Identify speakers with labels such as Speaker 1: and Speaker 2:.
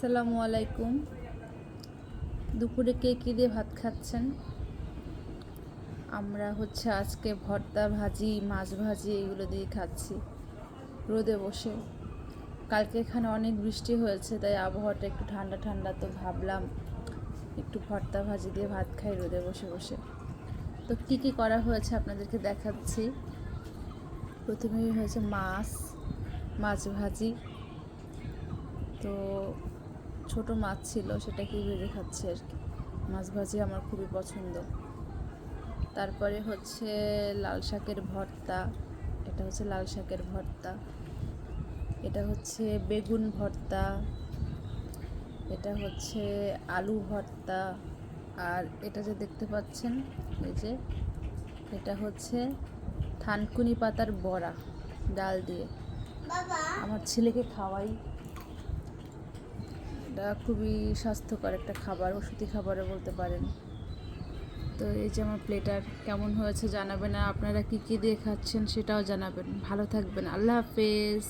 Speaker 1: আসসালামু আলাইকুম। দুপুরে কে কী দিয়ে ভাত খাচ্ছেন? আমরা আজকে ভর্তা, ভাজি, মাছ ভাজি এগুলো দিয়ে খাচ্ছি রোদে বসে। কালকে এখানে অনেক বৃষ্টি হয়েছে, তাই আবহাওয়াটা একটু ঠান্ডা ঠান্ডা, তো ভাবলাম একটু ভর্তা ভাজি দিয়ে ভাত খাই রোদে বসে বসে। তো কী কী করা হয়েছে আপনাদেরকে দেখাচ্ছি। প্রথমেই হয়েছে মাছ ভাজি। তো ছোট মাছ ছিল, সেটাকেই ভেজে খাচ্ছি আর কি। মাছ ভাজি আমার খুবই পছন্দ। তারপরে লাল শাকের ভর্তা। এটা লাল শাকের ভর্তা। এটা বেগুন ভর্তা। এটা আলু ভর্তা। আর এটা যে দেখতে পাচ্ছেন, এই যে এটা থানকুনি পাতার বড়া ডাল দিয়ে। আমার ছেলেকে খাওয়াই। এটা খুবই স্বাস্থ্যকর একটা খাবার, ওষুধি খাবারও বলতে পারেন। তো এই যে আমার প্লেটার কেমন হয়েছে জানাবেন, আর আপনারা কী কী দিয়ে খাচ্ছেন সেটাও জানাবেন। ভালো থাকবেন। আল্লাহ হাফেজ।